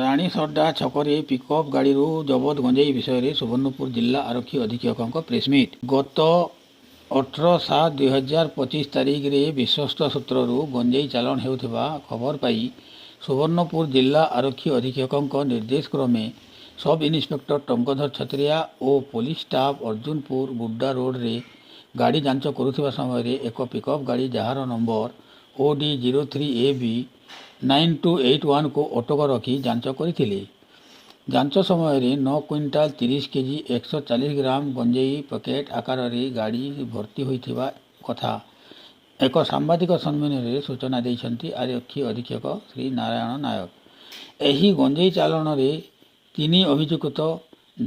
ରାଣୀସର୍ଡା ଛକରେ ପିକଅପ୍ ଗାଡ଼ିରୁ ଜବତ ଗଞ୍ଜେଇ ବିଷୟରେ ସୁବର୍ଣ୍ଣପୁର ଜିଲ୍ଲା ଆରକ୍ଷୀ ଅଧୀକ୍ଷକଙ୍କ ପ୍ରେସମିଟ୍। ଗତ 18/7/2025 ତାରିଖରେ ବିଶ୍ୱସ୍ତ ସୂତ୍ରରୁ ଗଞ୍ଜେଇ ଚାଲାଣ ହେଉଥିବା ଖବର ପାଇ ସୁବର୍ଣ୍ଣପୁର ଜିଲ୍ଲା ଆରକ୍ଷୀ ଅଧୀକ୍ଷକଙ୍କ ନିର୍ଦ୍ଦେଶ କ୍ରମେ ସବ୍ ଇନ୍ସପେକ୍ଟର ଟଙ୍କଧର ଛତ୍ରିଆ ଓ ପୋଲିସ ଷ୍ଟାଫ୍ ଅର୍ଜୁନପୁର ଗୁଡ୍ଡା ରୋଡରେ ଗାଡ଼ି ଯାଞ୍ଚ କରୁଥିବା ସମୟରେ ଏକ ପିକଅପ୍ ଗାଡ଼ି ଯାହାର ନମ୍ବର OD03AB 9281 को ଅଟକ ରଖି ଯାଞ୍ଚ କରିଥିଲେ। ଯାଞ୍ଚ ସମୟରେ 9 କ୍ୱିଣ୍ଟାଲ 30 କେଜି 140 ଗ୍ରାମ ଗଞ୍ଜେଇ ପ୍ୟାକେଟ୍ ଆକାରରେ ଗାଡ଼ି ଭର୍ତ୍ତି ହୋଇଥିବା କଥା ଏକ ସାମ୍ବାଦିକ ସମ୍ମିଳନୀରେ ସୂଚନା ଦେଇଛନ୍ତି ଆରକ୍ଷୀ ଅଧୀକ୍ଷକ ଶ୍ରୀ ନାରାୟଣ ନାୟକ। ଏହି ଗଞ୍ଜେଇ ଚାଲାଣରେ 3 ଅଭିଯୁକ୍ତ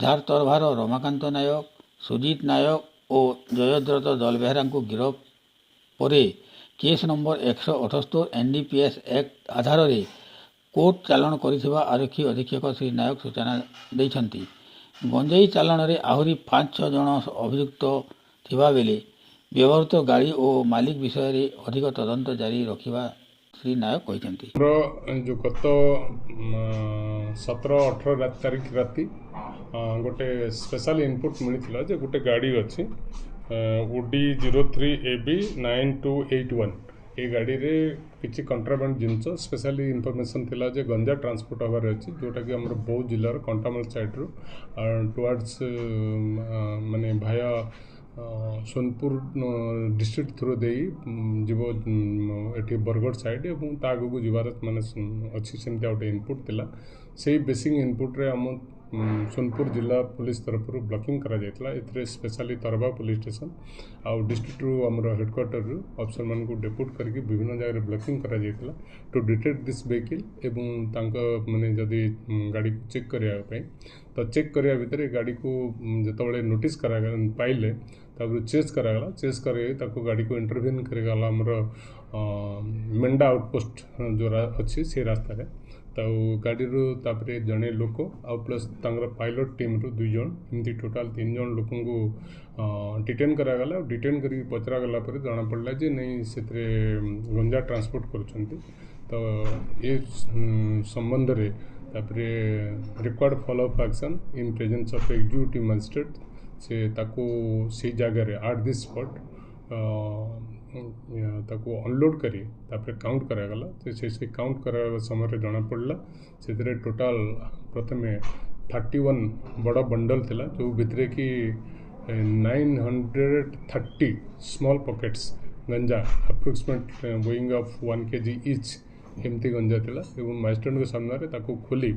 ଧାରତରଭାର ରମାକାନ୍ତ ନାୟକ, ସୁଜିତ ନାୟକ ଓ ଜୟଦ୍ରଥ ଦଲବେହେରାଙ୍କୁ ଗିରଫ ପରେ କେସ୍ ନମ୍ବର 178 NDPS ଆକ୍ଟ ଆଧାରରେ କୋର୍ଟ ଚାଲାଣ କରିଥିବା ଆରକ୍ଷୀ ଅଧୀକ୍ଷକ ଶ୍ରୀ ନାୟକ ସୂଚନା ଦେଇଛନ୍ତି। ଗଞ୍ଜେଇ ଚାଲାଣରେ ଆହୁରି 5-6 ଜଣ ଅଭିଯୁକ୍ତ ଥିବାବେଳେ ବ୍ୟବହୃତ ଗାଡ଼ି ଓ ମାଲିକ ବିଷୟରେ ଅଧିକ ତଦନ୍ତ ଜାରି ରଖିବା ଶ୍ରୀ ନାୟକ କହିଛନ୍ତି। जो गत 17-18 तारीख राति गोटे स्पेशल इनपुट मिलता जे गोटे गाड़ी अच्छी OD03AB 9281 ये गाड़ी रे किसी कंट्राबांड जिनस स्पेशली इनफॉरमेशन थिला जे गंजा ट्रांसपोर्ट हबार अच्छी जोटा कि हमर बौद्ध जिलार कंटामल साइड रू टुवर्ड्स माने भाया सोनपुर डिस्ट्रिक्ट थ्रू दे जीव एठी बरगढ़ साइड एवं ता आगू जीवार माने अच्छी सेमती गोटे इनपुट थिला से बेसिक इनपुट रे हम सोनपुर जिला पुलिस तरफ ब्लॉकिंग करा जायतला एथरे स्पेशली तरबा पुलिस स्टेशन आ डिस्ट्रिक्ट रू हमर हेडक्वार्टर रू अफसर मान को डेपुट करके विभिन्न जगह ब्लॉकिंग करा जायतला टू डिटेक्ट दिस व्हीकल एवं तांका माने जदी गाड़ी को चेक करिया पई तो चेक करिया भितर गाड़ी को जतबळे नोटिस करा पाइले तापर चेस करागला चेस करे ताको गाड़ी को इंटरव्यून करेगला हमर मेंडा आउटपोस्ट जो अच्छी से रास्ता रे तो गाड़ी रू तापरे जने लोक आ प्लस तांगर पायलट टीम रू 2 जन एमती टोटल 3 जन लोक को डिटेन करागला डिटेन करी पचरा गला पर जाना पड़ला जे नहीं सेतरे गंजा ट्रांसपोर्ट करूछंती तो ये संबंध रे तापरे required follow up action in presence of executive magistrate से ताको से जगह रे एट दिस स्पॉट ताको अनलोड करी तापर काउंट करागला तो से काउंट करा समय जना पड़ला से टोटाल प्रथमे 31 बड़ा बंडल थिला जो भितरे कि 930 स्मॉल पॉकेट्स गंजा approximate weighing of 1 kg etch एमती गंजा थिला एवं मजिस्ट्रेट के सामने ताको खोली